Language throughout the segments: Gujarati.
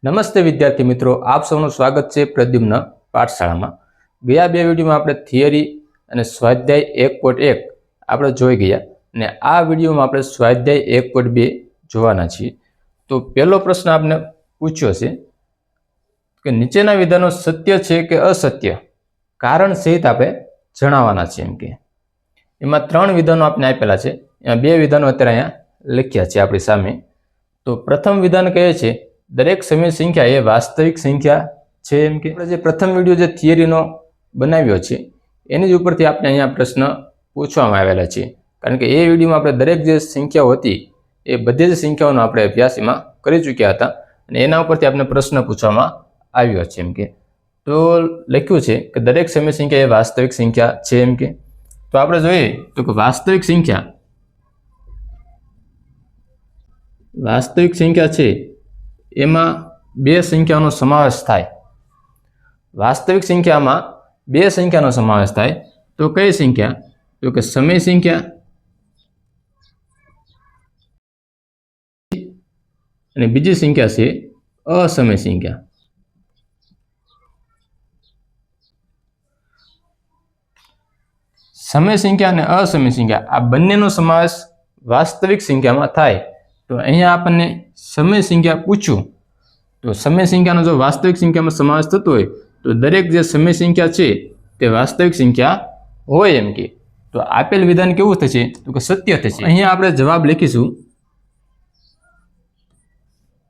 નમસ્તે વિદ્યાર્થી મિત્રો, આપ સૌનું સ્વાગત છે પ્રદ્યુમ્ન પાઠશાળામાં। ગયા બે વિડીયોમાં આપણે થિયરી અને સ્વાધ્યાય 1.1 આપણે જોઈ ગયા અને આ વિડીયોમાં આપણે સ્વાધ્યાય 1.2 જોવાના છીએ। તો પહેલો પ્રશ્ન આપને પૂછ્યો છે કે નીચેના વિધાનો સત્ય છે કે અસત્ય, કારણ સહિત આપણે જણાવવાના છે। એમ કે એમાં ત્રણ વિધાનો આપણે આપેલા છે, એમાં બે વિધાનો અત્યારે અહીંયા લખ્યા છે આપણી સામે। તો પ્રથમ વિધાન કહે છે દરેક સમય સંખ્યા એ વાસ્તવિક સંખ્યા છે। એમ કે આપણે જે પ્રથમ વિડીયો જે થિયરીનો બનાવ્યો છે એની જ ઉપરથી આપણે અહીંયા પ્રશ્ન પૂછવામાં આવેલા છે, કારણ કે એ વિડીયોમાં આપણે દરેક જે સંખ્યાઓ હતી એ બધી જ સંખ્યાઓનો આપણે અભ્યાસ એમાં કરી ચૂક્યા હતા અને એના ઉપરથી આપણે પ્રશ્ન પૂછવામાં આવ્યો છે। એમ કે તો લખ્યું છે કે દરેક સમય સંખ્યા એ વાસ્તવિક સંખ્યા છે। એમ કે તો આપણે જોઈએ તો કે વાસ્તવિક સંખ્યા છે એમાં બે સંખ્યાનો સમાવેશ થાય। વાસ્તવિક સંખ્યામાં બે સંખ્યાનો સમાવેશ થાય તો કઈ સંખ્યા? તો કે સમય સંખ્યા અને બીજી સંખ્યા છે અસમય સંખ્યા। સમય સંખ્યા અને અસમય સંખ્યા આ બંનેનો સમાવેશ વાસ્તવિક સંખ્યામાં થાય। તો અહીંયા આપણને સમય સંખ્યા પૂછ્યું તો સમય સંખ્યાનો જો વાસ્તવિક સંખ્યામાં સમાવેશ થતો હોય તો દરેક જે સમય સંખ્યા છે તે વાસ્તવિક સંખ્યા હોય। એમ કે તો આપેલ વિધાન કેવું થશે? તો કે સત્ય થશે। અહીંયા આપણે જવાબ લખીશું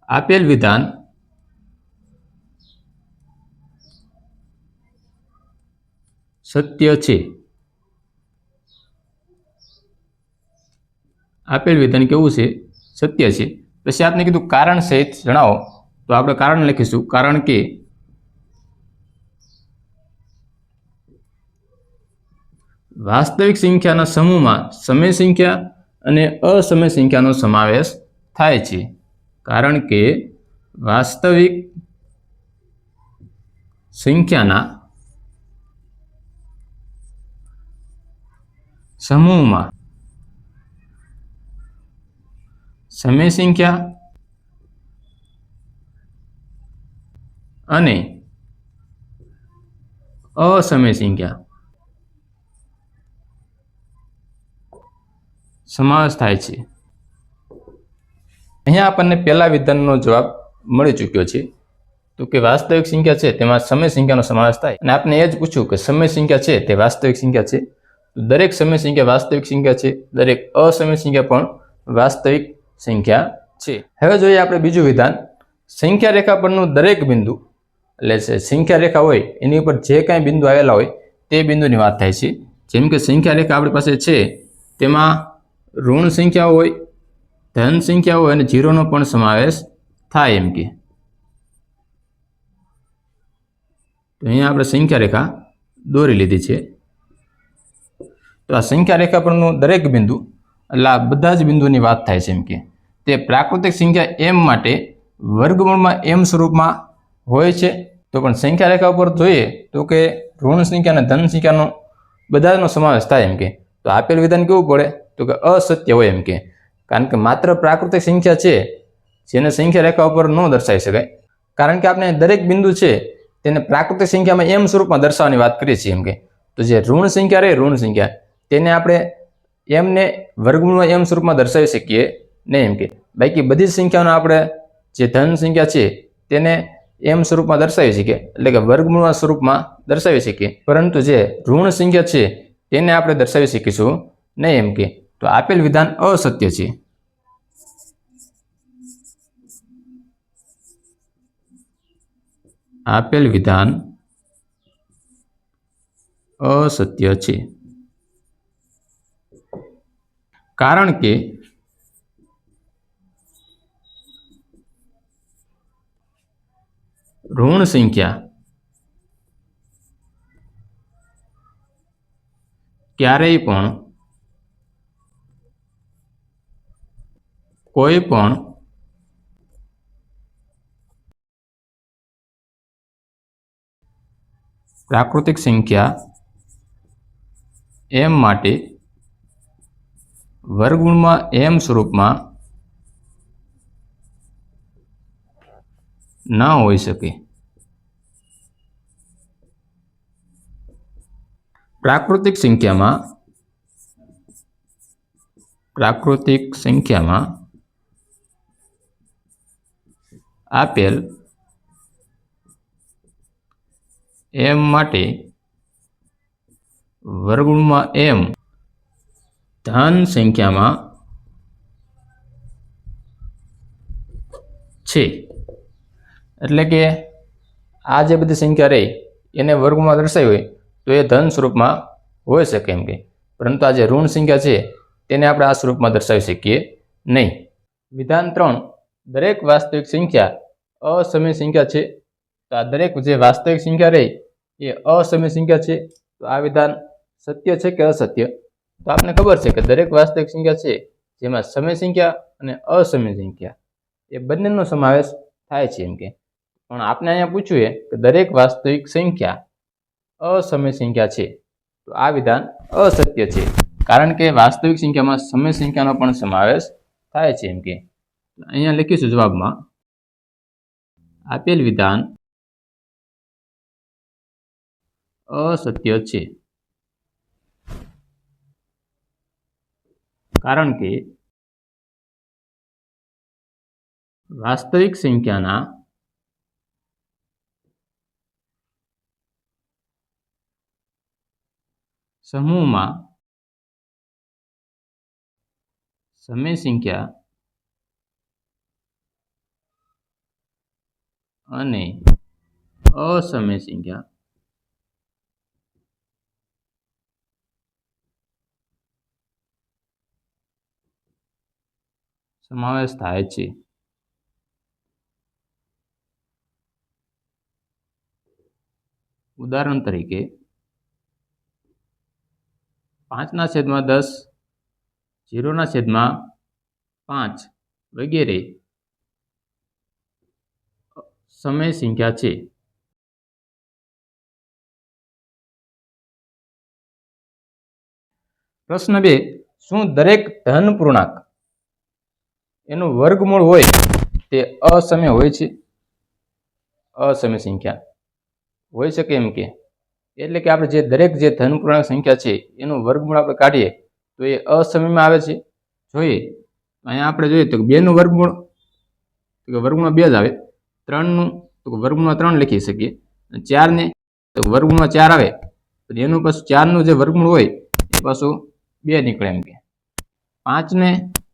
આપેલ વિધાન સત્ય છે। આપેલ વિધાન કેવું છે? સત્ય છે। પછી આપણે કીધું કારણ સહિત જણાવો, તો આપણે કારણ લખીશું કારણ કે વાસ્તવિક સંખ્યાના સમૂહમાં સમય સંખ્યા અને અસમય સંખ્યાનો સમાવેશ થાય છે। કારણ કે વાસ્તવિક સંખ્યાના સમૂહમાં સમય સંખ્યા અને અસમય સંખ્યા સમાવેશ થાય છે। અહીંયા આપણને પહેલા વિધાનનો જવાબ મળી ચૂક્યો છે। તો કે વાસ્તવિક સંખ્યા છે તેમાં સમય સંખ્યાનો સમાવેશ થાય અને આપણે એ જ પૂછ્યું કે સમય સંખ્યા છે તે વાસ્તવિક સંખ્યા છે, તો દરેક સમય સંખ્યા વાસ્તવિક સંખ્યા છે, દરેક અસમય સંખ્યા પણ વાસ્તવિક સંખ્યા છે। હવે જોઈએ આપણે બીજું વિધાન, સંખ્યા રેખા પરનું દરેક બિંદુ, એટલે સંખ્યા રેખા હોય એની ઉપર જે કાંઈ બિંદુ આવેલા હોય તે બિંદુની વાત થાય છે। જેમ કે સંખ્યા રેખા આપણી પાસે છે તેમાં ઋણ સંખ્યા હોય, ધન સંખ્યા હોય અને જીરોનો પણ સમાવેશ થાય। એમ કે તો અહીંયા આપણે સંખ્યા રેખા દોરી લીધી છે। તો આ સંખ્યા રેખા પરનું દરેક બિંદુ એટલે આ બધા જ બિંદુની વાત થાય છે। એમ કે તે પ્રાકૃતિક સંખ્યા એમ માટે વર્ગમૂળમાં એમ સ્વરૂપમાં હોય છે। તો પણ સંખ્યા રેખા ઉપર જોઈએ તો કે ઋણ સંખ્યા અને ધન સંખ્યાનો બધાનો સમાવેશ થાય। એમ કે તો આપેલ વિધાન કેવું પડે? તો કે અસત્ય હોય। એમ કે કારણ કે માત્ર પ્રાકૃતિક સંખ્યા છે જેને સંખ્યા રેખા ઉપર ન દર્શાવી શકાય, કારણ કે આપણે દરેક બિંદુ છે તેને પ્રાકૃતિક સંખ્યામાં એમ સ્વરૂપમાં દર્શાવવાની વાત કરીએ છીએ। એમ કે તો જે ઋણ સંખ્યા રહે, ઋણ સંખ્યા તેને આપણે એમને વર્ગમૂળમાં એમ સ્વરૂપમાં દર્શાવી શકીએ નહીં। એમ કે બાકી બધી જ સંખ્યાઓને આપણે જે ધન સંખ્યા છે તેને એમ સ્વરૂપમાં દર્શાવી શકીએ, એટલે કે વર્ગમૂળના સ્વરૂપમાં દર્શાવી શકીએ, પરંતુ જે ઋણ સંખ્યા છે તેને આપણે દર્શાવી શકીશું નહીં। એમ કે તો આપેલ વિધાન અસત્ય છે। આપેલ વિધાન અસત્ય છે કારણ કે ઋણ સંખ્યા ક્યારેય પણ કોઈ પણ પ્રાકૃતિક સંખ્યા એમ માટે વર્ગમૂળમાં એમ સ્વરૂપમાં ન હોઈ શકે. પ્રાકૃતિક સંખ્યામાં આપેલ m માટે વર્ગમૂળમાં m ધન સંખ્યામાં છે. એટલે કે આ જે બધી સંખ્યા રહી એને વર્ગમાં દર્શાવી હોય તો એ ધન સ્વરૂપમાં હોઈ શકે એમ કે, પરંતુ આ જે ઋણ સંખ્યા છે તેને આપણે આ સ્વરૂપમાં દર્શાવી શકીએ નહીં. વિધાન 3, દરેક વાસ્તવિક સંખ્યા અસમય સંખ્યા છે. તો આ દરેક જે વાસ્તવિક સંખ્યા રહી એ અસમય સંખ્યા છે. તો આ વિધાન સત્ય છે કે અસત્ય? તો આપણે ખબર છે કે દરેક વાસ્તવિક સંખ્યા છે જેમાં સમય સંખ્યા અને અસમય સંખ્યા એ બંનેનો સમાવેશ થાય છે એમ કે. પણ આપણે અહીંયા પૂછ્યું કે દરેક વાસ્તવિક સંખ્યા અસમય સંખ્યા છે. તો આ વિધાન અસત્ય છે, કારણ કે વાસ્તવિક સંખ્યામાં સમય સંખ્યાનો પણ સમાવેશ થાય છે એમ કે. અહીંયા લખીશું જવાબમાં, આપેલ વિધાન અસત્ય છે, કારણ કે વાસ્તવિક સંખ્યાના સમૂહમાં સમય સંખ્યા અને અસમય સંખ્યા સમાવેશ થાય છે. ઉદાહરણ તરીકે 5/10, 0/5 વગેરે સમય સંખ્યા છે. પ્રશ્ન 2, શું દરેક ધન પૂર્ણાંક એનું વર્ગમૂળ હોય તે અસમય હોય છે? અસમય સંખ્યા હોઈ શકે એમ કે. એટલે કે આપણે જે દરેક જે ધન પૂર્ણાંક સંખ્યા છે એનું વર્ગમૂળ આપણે કાઢીએ તો એ અસમયમાં આવે છે. જોઈએ અહીંયા આપણે જોઈએ તો 2નું વર્ગમૂળ તો વર્ગમૂળમાં 2 જ આવે. 3નું તો વર્ગમૂળમાં 3 લખી શકીએ. 4ને તો વર્ગમૂળમાં 4 આવે તો એનું પાછું 4નું જે વર્ગમૂળ હોય એ પાછું 2 નીકળે એમ કે. 5ને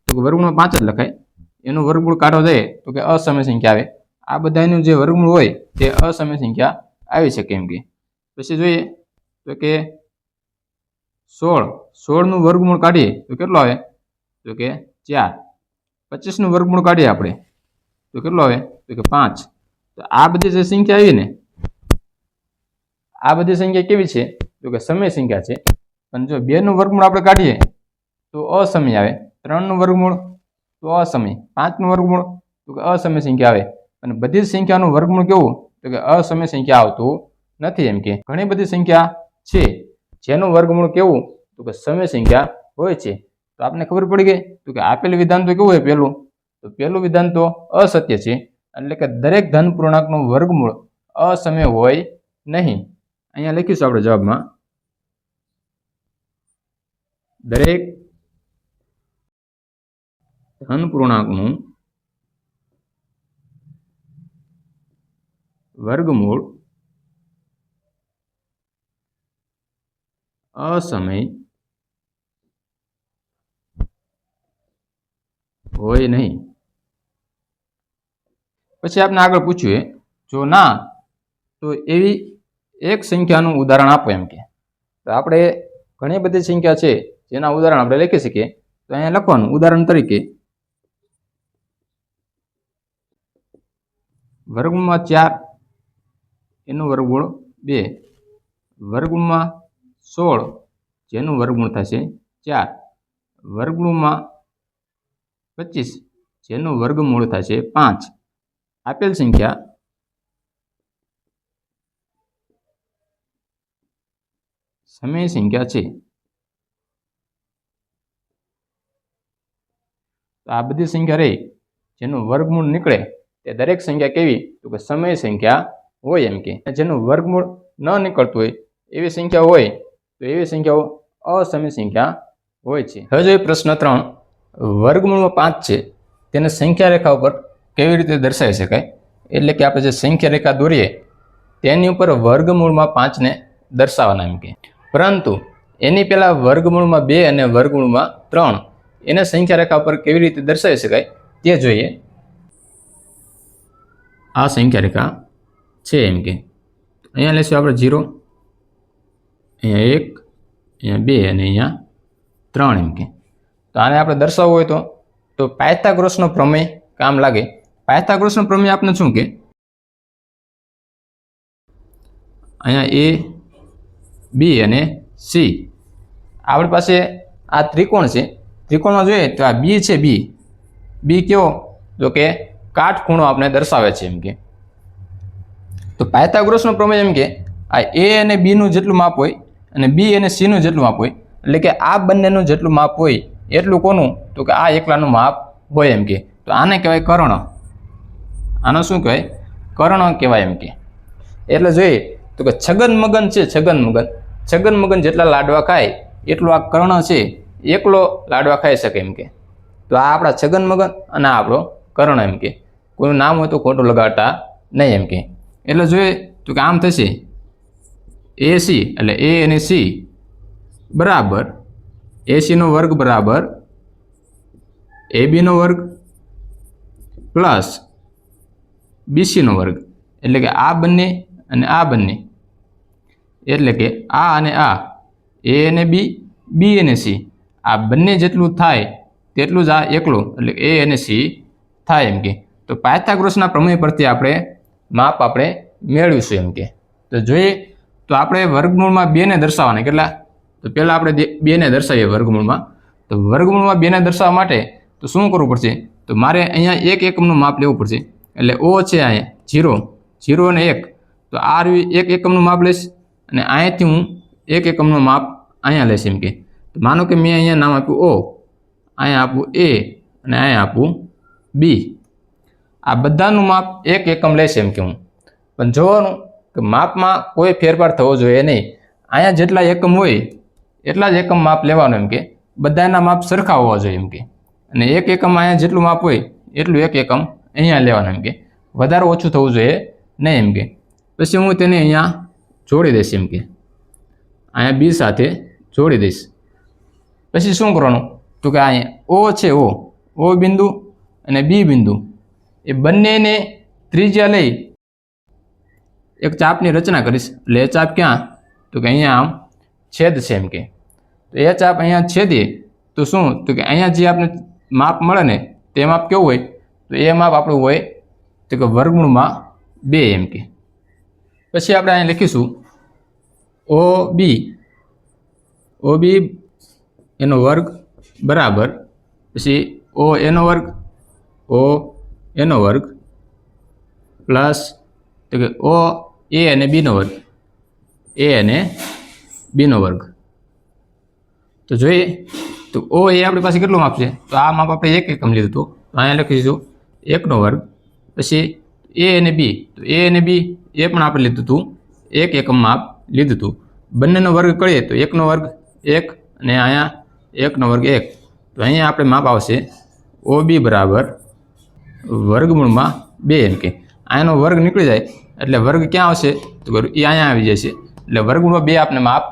તો વર્ગમૂળમાં 5 જ લખાય, એનું વર્ગમૂળ કાઢવા જાય તો કે અસમય સંખ્યા આવે. આ બધાનું જે વર્ગમૂળ હોય તે અસમય સંખ્યા આવી શકે એમ કે. પછી જોઈએ તો કે 16નું વર્ગમૂળ કાઢીએ તો કેટલો આવે? તો કે 4. 25નું વર્ગમૂળ કાઢીએ આપણે તો કેટલો આવે? તો કે 5. તો આ બધી જે સંખ્યા આવી ને, આ બધી સંખ્યા કેવી છે? તો કે સમય સંખ્યા છે. પણ જો 2નું વર્ગમૂળ આપણે કાઢીએ તો અસમય આવે. 3નું વર્ગમૂળ તો અસમય. 5નું વર્ગમૂળ તો કે અસમય સંખ્યા આવે. અને બધી જ સંખ્યાનું વર્ગમૂળ કેવું? તો કે અસમય સંખ્યા આવતું નથી એમ કે. ઘણી બધી સંખ્યા છે જેનું વર્ગમૂળ કેવું? તો કે સમય સંખ્યા હોય છે. તો આપણે ખબર પડી ગઈ તો કે આપેલ વિધાન તો કેવું હોય? પહેલું તો પહેલું વિધાન તો અસત્ય છે, એટલે કે દરેક ધન પૂર્ણાંકનું વર્ગમૂળ અસમય હોય નહીં. અહીંયા લખીશું આપણે જવાબમાં, દરેક ધન પૂર્ણાંકનું વર્ગમૂળ અસમય હોય નહીં. પછી આપણે આગળ પૂછ્યું, જો ના તો એવી એક સંખ્યાનું ઉદાહરણ આપો એમ કે. તો આપણે ઘણી બધી સંખ્યા છે જેના ઉદાહરણ આપણે લખી શકીએ. તો અહીંયા લખવાનું, ઉદાહરણ તરીકે વર્ગમૂળમાં 4 એનું વર્ગમૂળ 2, વર્ગમૂળમાં 16 જેનું વર્ગમૂળ થશે 4, વર્ગમૂળમાં 25 જેનું વર્ગમૂળ થશે 5. આપેલ સંખ્યા સમય સંખ્યા છે. તો આ બધી સંખ્યા રહી જેનું વર્ગમૂળ નીકળે તે દરેક સંખ્યા કેવી તો કે સમય સંખ્યા હોય એમ કે જેનું વર્ગમૂળ ન નીકળતું હોય એવી સંખ્યા હોય તો એવી સંખ્યાઓ અસમય સંખ્યા હોય છે. હવે જોઈએ પ્રશ્ન 3, વર્ગમૂળમાં 5 છે તેને સંખ્યા રેખા ઉપર કેવી રીતે દર્શાવી શકાય? એટલે કે આપણે જે સંખ્યા રેખા દોરીએ તેની ઉપર વર્ગમૂળમાં 5ને દર્શાવવાના એમ કે, પરંતુ એની પહેલા વર્ગમૂળમાં 2 અને વર્ગમૂળમાં 3 એને સંખ્યા રેખા ઉપર કેવી રીતે દર્શાવી શકાય તે જોઈએ. આ સંખ્યા રેખા છે એમ કે અહીંયા લેશું આપણે 0, અહીંયા 1, અહીંયા 2 અને અહીંયા 3 એમ કે. તો આને આપણે દર્શાવવું હોય તો પાયથાગોરસનો પ્રમેય કામ લાગે. પાયથાગોરસનો પ્રમેય આપણે શું કે અહીંયા A, B અને C આપણી પાસે આ ત્રિકોણ છે. ત્રિકોણમાં જોઈએ તો આ B છે, B કેવો તો કે કાટખૂણો આપણે દર્શાવે છે એમ કે. તો પાયથાગોરસનો પ્રમેય એમ કે આ A અને B નું જેટલું માપ હોય અને B અને C નું જેટલું માપ હોય, એટલે કે આ બંનેનું જેટલું માપ હોય એટલું કોનું તો કે આ એકલાનું માપ હોય એમ કે. તો આને કહેવાય કર્ણ. આનો શું કહેવાય? કર્ણ કહેવાય એમ કે. એટલે જોઈએ તો કે છગન છે, છગન જેટલા લાડવા ખાય એટલું આ કર્ણ છે એકલો લાડવા ખાઈ શકે એમ કે. તો આ આપણા છગન અને આ આપણો કર્ણ એમ કે. કોઈનું નામ હોય તો ખોટું લગાડતા નહીં એમ કે. એટલે જોઈએ તો કે આમ થશે AC એટલે A અને C બરાબર AC નો વર્ગ બરાબર AB નો વર્ગ પ્લસ BC નો વર્ગ, એટલે કે આ બંને અને આ બંને, એટલે કે આ અને આ A અને B, B અને C આ બંને જેટલું થાય તેટલું જ આ એકલું એટલે A અને C થાય એમ કે. તો પાયથાગોરસના પ્રમેય પરથી આપણે માપ આપણે મેળવીશું એમ કે. તો જોઈએ તો આપણે વર્ગમૂળમાં 2ને દર્શાવવાના કેટલા? તો પહેલાં આપણે 2ને દર્શાવીએ વર્ગમૂળમાં. તો વર્ગમૂળમાં 2ને દર્શાવવા માટે તો શું કરવું પડશે? તો મારે અહીંયા 1 એકમનું માપ લેવું પડશે. એટલે O છે અહીંયા 0 અને 1, તો આ 1 એકમનું માપ લઈશ અને અહીંયાથી હું 1 એકમનું માપ અહીંયા લઈશ એમ કે. તો માનો કે મેં અહીંયા નામ આપ્યું O, અહીંયા આપું A અને અહીંયા આપું B. આ બધાનું માપ 1 એકમ લેશે એમ કે હું. પણ જોવાનું કે માપમાં કોઈ ફેરફાર થવો જોઈએ નહીં. અહીંયા જેટલા એકમ હોય એટલા જ એકમ માપ લેવાનું એમ કે. બધાના માપ સરખા હોવા જોઈએ એમ કે. અને 1 એકમ અહીંયા જેટલું માપ હોય એટલું 1 એકમ અહીંયા લેવાનું એમ કે. વધારે ઓછું થવું જોઈએ નહીં એમ કે. પછી હું તેને અહીંયા જોડી દઈશ એમ કે. અહીંયા B સાથે જોડી દઈશ. પછી શું કરવાનું તો કે અહીંયા O છે, O બિંદુ અને B બિંદુ એ બંનેને ત્રિજ્યા લઈ એક ચાપની રચના કરીશ. એટલે એ ચાપ ક્યાં તો કે અહીંયા આમ છેદ છે એમ કે. તો એ ચાપ અહીંયા છેદીએ તો શું તો કે અહીંયા જે આપણે માપ મળે ને તે માપ કેવું હોય તો એ માપ આપણું હોય તો કે વર્ગમૂળમાં 2 એમ કે. પછી આપણે અહીંયા લખીશું OB એનો વર્ગ બરાબર પછી OA નો વર્ગ પ્લસ તો કે OA અને B નો વર્ગ તો જોઈએ તો OA આપણી પાસે કેટલું માપ છે? તો આ માપ આપણે 1 એકમ લીધું હતું. તો અહીંયા લખીશું 1 નો વર્ગ. પછી A અને B, તો A અને B એ પણ આપણે લીધું હતું 1 એકમ માપ લીધું હતું. બંનેનો વર્ગ કરીએ તો 1 નો વર્ગ 1 અને અહીંયા 1 નો વર્ગ 1. તો અહીંયા આપણે માપ આવશે OB બરાબર વર્ગમૂળમાં 2 એમ કે. અહીંયાનો વર્ગ નીકળી જાય એટલે વર્ગ ક્યાં આવશે તો એ અહીંયા આવી જશે. એટલે વર્ગમૂળમાં 2 આપણે માપ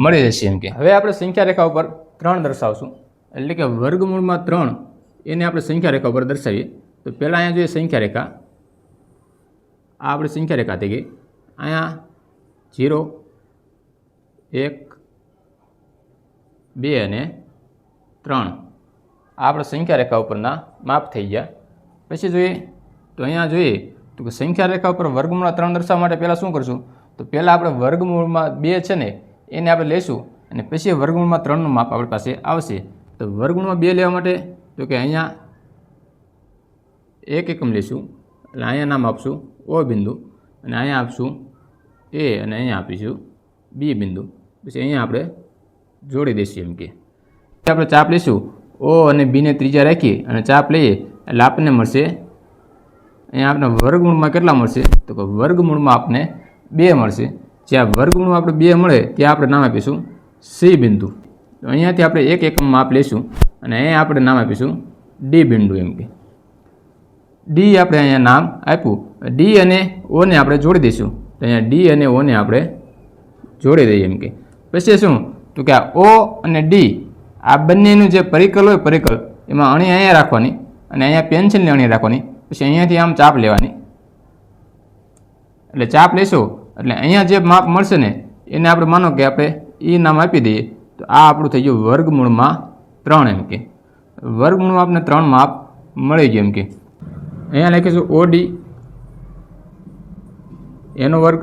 મળી જશે એમ કે. હવે આપણે સંખ્યા રેખા ઉપર 3 દર્શાવશું. એટલે કે વર્ગમૂળમાં 3 એને આપણે સંખ્યા રેખા ઉપર દર્શાવીએ. તો પહેલાં અહીંયા જોઈએ સંખ્યા રેખા. આ આપણી સંખ્યા રેખા થઈ ગઈ. અહીંયા 0, 1, 2 અને 3 આ આપણે સંખ્યા રેખા ઉપરના માપ થઈ ગયા. પછી જોઈએ તો અહીંયા જોઈએ તો કે સંખ્યા રેખા ઉપર વર્ગમૂળમાં 3 દર્શાવવા માટે પહેલાં શું કરશું તો પહેલાં આપણે વર્ગમૂળમાં 2 છે ને એને આપણે લઈશું અને પછી વર્ગમૂળમાં 3નું માપ આપણી પાસે આવશે. તો વર્ગમૂળમાં 2 લેવા માટે તો કે અહીંયા 1 એકમ લઈશું એટલે અહીંયા નામ આપશું O બિંદુ અને અહીંયા આપશું A અને અહીંયા આપીશું B બિંદુ. પછી અહીંયા આપણે જોડી દઈશું એમ કે. આપણે ચાપ લઈશું O અને B ને ત્રિજ્યા રાખીએ અને ચાપ લઈએ એટલે આપણને મળશે અહીંયા આપણે વર્ગમૂળમાં કેટલા મળશે? તો કે વર્ગમૂળમાં આપણે 2 મળશે. જ્યાં વર્ગમૂળમાં આપણે 2 મળે ત્યાં આપણે નામ આપીશું સી બિંદુ. તો અહીંયાથી આપણે એક એકમ માપ લઈશું અને અહીંયા આપણે નામ આપીશું ડી બિંદુ. એમ કે ડી આપણે અહીંયા નામ આપ્યું. ડી અને ઓને આપણે જોડી દઈશું. તો અહીંયા ડી અને ઓને આપણે જોડી દઈએ. એમ કે પછી શું? તો કે આ ઓ અને ડી આ બંનેનું જે પરિકલ હોય, પરિકલ એમાં અણી અહીંયા રાખવાની અને અહીંયા પેન્સિલની અણી રાખવાની. પછી અહીંયાથી આમ ચાપ લેવાની. એટલે ચાપ લેશો એટલે અહીંયા જે માપ મળશે ને એને આપણે માનો કે આપણે એ નામ આપી દઈએ. તો આ આપણું થઈ ગયું વર્ગમૂળમાં 3. એમ કે વર્ગમૂળમાં આપણે 3 માપ મળી ગયું. એમ કે અહીંયા લખીશું ઓડી એનો વર્ગ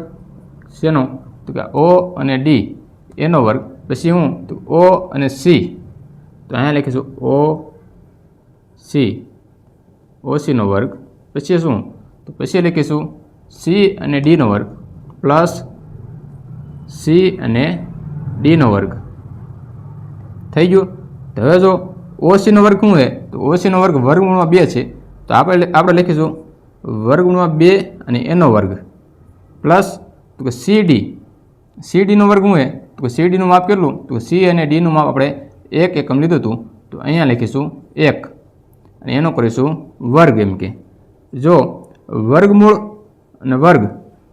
શેનો? તો કે ઓ અને ડી એનો વર્ગ. પછી હું? તો ઓ અને સી. તો અહીંયા લખીશું ઓ સી, ઓસીનો વર્ગ. પછી શું? તો પછી લખીશું સી અને ડીનો વર્ગ પ્લસ સી અને ડીનો વર્ગ. થઈ ગયું. તો હવે જો ઓસીનો વર્ગ શું છે? તો ઓસીનો વર્ગ વર્ગમૂળમાં 2 છે. તો આપણે લખીશું વર્ગમૂળમાં 2 અને એનો વર્ગ પ્લસ તો કે સીડીનો વર્ગ શું છે? તો કે સીડીનું માપ કેટલું? તો સી અને ડીનું માપ આપણે 1 એકમ લીધું હતું. તો અહીંયા લખીશું 1 અને એનો કરીશું વર્ગ. એમ કે જો વર્ગમૂળ અને વર્ગ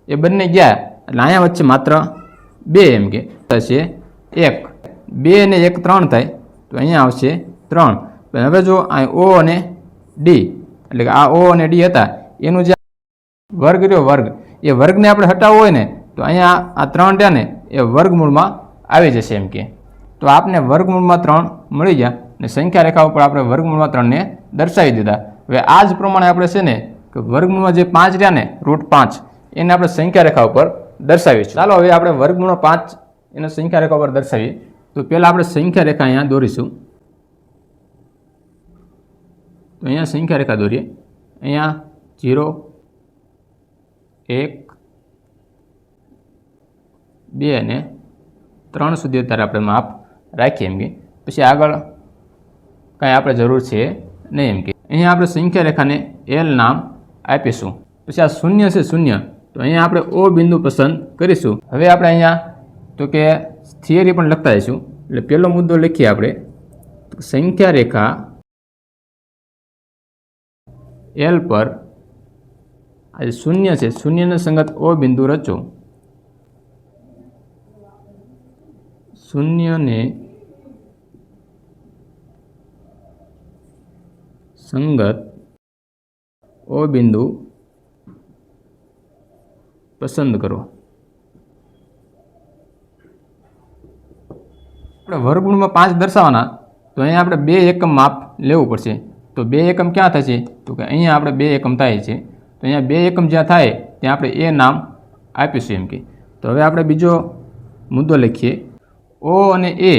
એ બંને ગયા એટલે અહીંયા વચ્ચે માત્ર 2. એમ કે થશે 1. 2 અને 1 3 થાય. તો અહીંયા આવશે 3. હવે જો આ ઓ અને ડી એટલે કે આ ઓ અને ડી હતા એનું જે વર્ગ રહ્યો વર્ગ એ વર્ગને આપણે હટાવવો હોય ને તો અહીંયા આ 3 રહ્યા ને એ વર્ગમૂળમાં આવી જશે. એમ કે તો આપને વર્ગમૂળમાં 3 મળી ગયા અને સંખ્યા રેખા ઉપર આપણે વર્ગમૂળમાં 3 ને દર્શાવી દીધા. હવે આ જ પ્રમાણે આપણે છે ને કે વર્ગમૂળમાં જે 5 રહ્યા ને √5 એને આપણે સંખ્યા રેખા ઉપર દર્શાવીશું. ચાલો હવે આપણે વર્ગમૂળમાં 5 એને સંખ્યા રેખા ઉપર દર્શાવીએ. તો પહેલાં આપણે સંખ્યા રેખા અહીંયા દોરીશું. તો અહીંયા સંખ્યા રેખા દોરીએ. અહીંયા 0 1 2 અને 3 સુધી અત્યારે આપણે માપ રાખીએ. એમ કે પછી આગળ કાંઈ આપણે જરૂર છે નહીં. એમ કે અહીંયા આપણે સંખ્યા રેખાને એલ નામ આપીશું. પછી આ શૂન્ય છે શૂન્ય. તો અહીંયા આપણે ઓ બિંદુ પસંદ કરીશું. હવે આપણે અહીંયા તો કે થિયરી પણ લખતા જઈશું. એટલે પહેલો મુદ્દો લખીએ આપણે સંખ્યા રેખા એલ પર આ જે શૂન્ય છે શૂન્યને સંગત ઓ બિંદુ રચો. શૂન્યને સંગત ઓ બિંદુ પસંદ કરો. આપણે વર્ગમૂળમાં 5 દર્શાવવાના તો અહીંયા આપણે 2 એકમ માપ લેવું પડશે. તો 2 એકમ ક્યાં થશે? તો કે અહીંયા આપણે 2 એકમ થાય છે. તો અહીંયા 2 એકમ જ્યાં થાય ત્યાં આપણે એ નામ આપીશું. એમ કે તો હવે આપણે બીજો મુદ્દો લખીએ. ઓ અને એ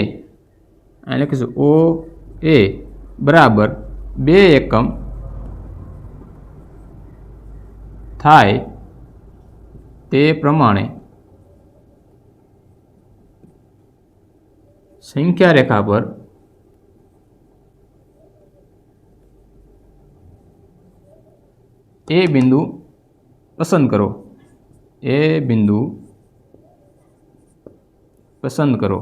અહીં લખીશું ઓ એ બરાબર 2 એકમ થાય તે પ્રમાણે સંખ્યા રેખા પર એ બિંદુ પસંદ કરો. એ બિંદુ પસંદ કરો.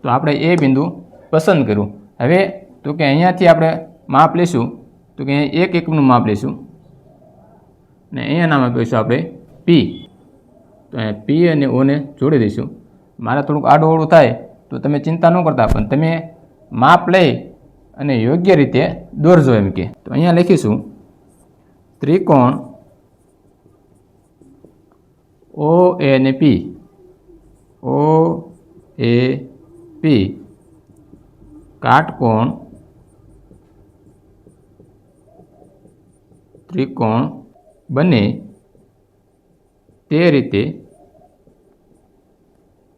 તો આપણે એ બિંદુ પસંદ કર્યું. હવે તો કે અહીંયાથી આપણે માપ લઈશું. તો કે અહીંયા 1 એકમનું માપ લઈશું અને અહીંયા નામ આપીશું આપણે પી. તો અહીંયા પી અને ઓને જોડી દઈશું. મારે થોડુંક આડું થાય તો તમે ચિંતા ન કરતા, પણ તમે માપ લઈ અને યોગ્ય રીતે દોરજો. એમ કે તો અહીંયા લખીશું ત્રિકોણ ઓ એ અને પી. ઓ એ પી કાટકોણ ત્રિકોણ બને તે રીતે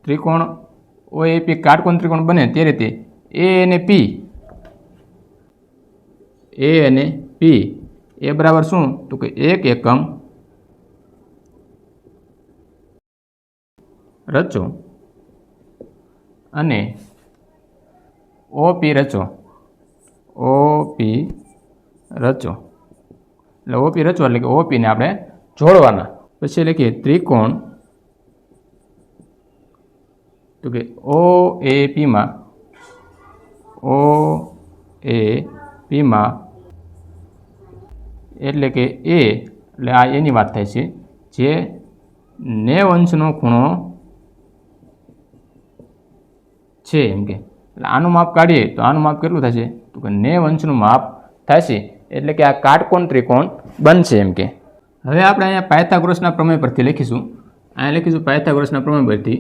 ત્રિકોણ ઓએપી કાટકોણ ત્રિકોણ બને તે રીતે એ અને પી એ બરાબર શું? તો કે 1 એકમ રચો અને ઓપી રચો. ઓપી રચો. એટલે ઓપી રચવા એટલે કે ઓપીને આપણે જોડવાના. પછી લખીએ ત્રિકોણ, તો કે ઓ એ પીમાં એટલે કે એ એટલે આ એની વાત થાય છે, જે 90 અંશનો ખૂણો છે એમ કે. એટલે આનું માપ કાઢીએ તો આનું માપ કેટલું થશે? તો કે 90 અંશનું માપ થશે. એટલે કે આ કાટકોણ ત્રિકોણ બનશે એમ કે. હવે આપણે અહીંયા પાયથાગોરસના પ્રમેય પરથી લખીશું. અહીંયા લખીશું પાયથાગોરસના પ્રમેય પરથી.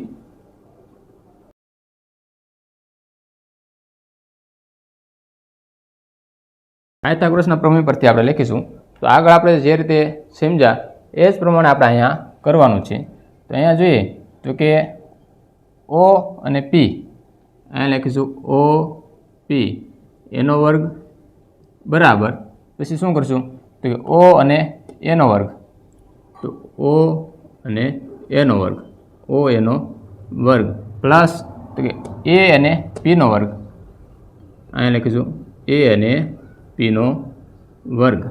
પાયથાગોરસના પ્રમેય પરથી આપણે લખીશું. તો આગળ આપણે જે રીતે સમજ્યા એ જ પ્રમાણે આપણે અહીંયા કરવાનું છે. તો અહીંયા જોઈએ તો કે ઓ અને પી, અહીંયા લખીશું ઓ પી એનો વર્ગ બરાબર, પછી શું કરશું તો કે ઓ અને એનો વર્ગ, તો ઓ અને એનો વર્ગ, ઓ એનો વર્ગ પ્લસ તો કે એ અને પીનો વર્ગ, અહીંયા લખીશું એ અને પીનો વર્ગ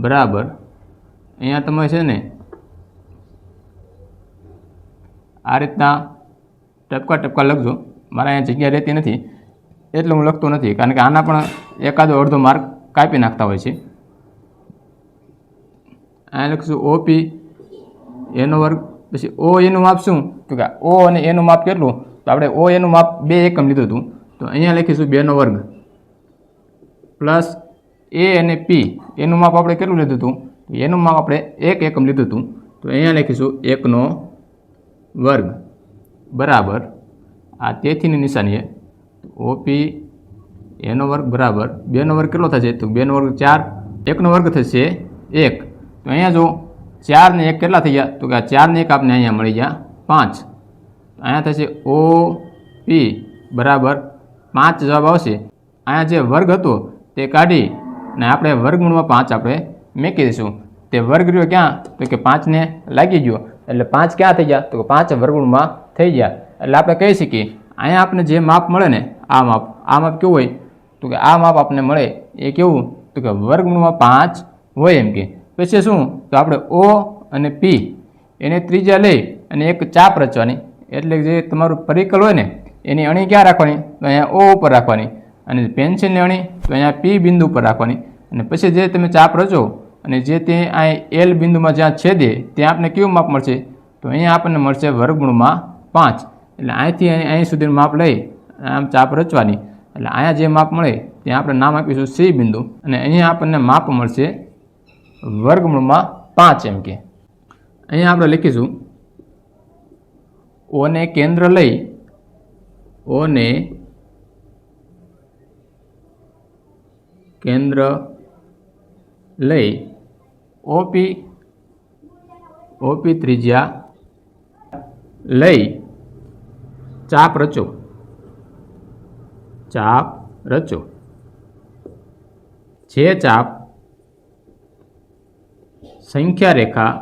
બરાબર. અહીંયા તમે છે ને આ રીતના ટપકા ટપકા લખજો. મારા અહીંયા જગ્યા રહેતી નથી એટલે હું લખતો નથી, કારણ કે આના પણ એકાદો અડધો માર્ક કાપી નાખતા હોય છે. અહીંયા લખીશું ઓપી એનો વર્ગ, પછી ઓ એનું માપ શું તો કે ઓ અને એનું માપ કેટલું, તો આપણે ઓ એનું માપ 2 એકમ લીધું હતું, તો અહીંયા લખીશું 2નો વર્ગ પ્લસ એ અને પી એનું માપ આપણે કેટલું લીધું હતું, એનું માપ આપણે 1 એકમ લીધું હતું, તો અહીંયા લખીશું 1નો વર્ગ બરાબર. આ તેથીની નિશાનીએ ઓપી એનો વર્ગ બરાબર 2નો વર્ગ કેટલો થશે તો 2નો વર્ગ 4, 1નો વર્ગ થશે 1. તો અહીંયા જો 4 ને 1 કેટલા થઈ ગયા તો કે આ 4 ને 1 આપણે અહીંયા મળી ગયા 5. અહીંયા થશે ઓ પી બરાબર 5 જવાબ આવશે. અહીંયા જે વર્ગ હતો તે કાઢી અને આપણે વર્ગમૂળમાં 5 આપણે મૂકી દઈશું. તે વર્ગ રહ્યો ક્યાં તો કે 5 ને લાગી ગયો, એટલે 5 ક્યાં થઈ ગયા તો કે 5 વર્ગમૂળમાં થઈ ગયા. એટલે આપણે કહી શકીએ અહીંયા આપણે જે માપ મળે ને આ માપ કેવું હોય તો કે આ માપ આપણને મળે એ કેવું તો કે વર્ગમૂળમાં 5 હોય એમ કે. પછી શું તો આપણે ઓ અને પી એને ત્રિજ્યા લઈ અને એક ચાપ રચવાની, એટલે જે તમારું પરિકલ હોય ને એની અણી ક્યાં રાખવાની તો અહીંયા ઓ ઉપર રાખવાની, અને પેન્સિલની અણી તો અહીંયા પી બિંદુ ઉપર રાખવાની. અને પછી જે તમે ચાપ રચો અને જે તે અહીં એલ બિંદુમાં જ્યાં છેદે ત્યાં આપણે કેવું માપ મળશે તો અહીંયા આપણને મળશે વર્ગમૂળમાં 5. એટલે અહીંથી અહીં સુધીનું માપ લઈ આમ ચાપ રચવાની, એટલે અહીંયા જે માપ મળે ત્યાં આપણે નામ આપીશું સી બિંદુ, અને અહીંયા આપણને માપ મળશે વર્ગમૂળમાં 5 એમ કે. અહીંયા આપણે લખીશું ઓને કેન્દ્ર લઈ ઓપી ત્રિજ્યા લઈ ચાપ રચો. જે ચાપ સંખ્યા રેખા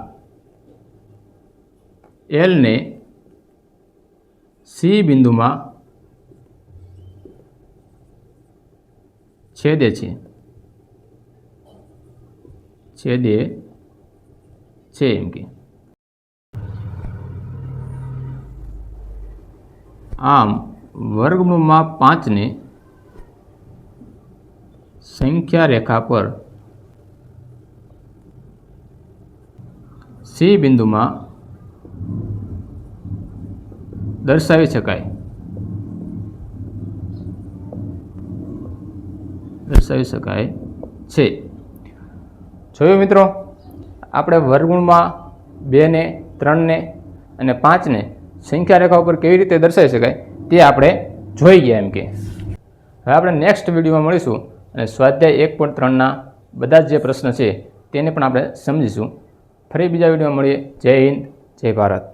એલ ને સી બિંદુમાં છેદે છે એમ કે. આમ વર્ગમૂળમાં 5 ને સંખ્યા રેખા પર સી બિંદુમાં દર્શાવી શકાય છે. જોયું મિત્રો, આપણે વર્ગમૂળમાં 2 ને 3 ને અને 5 ને સંખ્યા રેખા ઉપર કેવી રીતે દર્શાવી શકાય તે આપણે જોઈ ગયા એમ કે. હવે આપણે નેક્સ્ટ વિડીયોમાં મળીશું અને સ્વાધ્યાય 1.3ના બધા જ જે પ્રશ્ન છે તેને પણ આપણે સમજીશું. ફરી બીજા વિડીયોમાં મળીએ. જય હિન્દ, જય ભારત.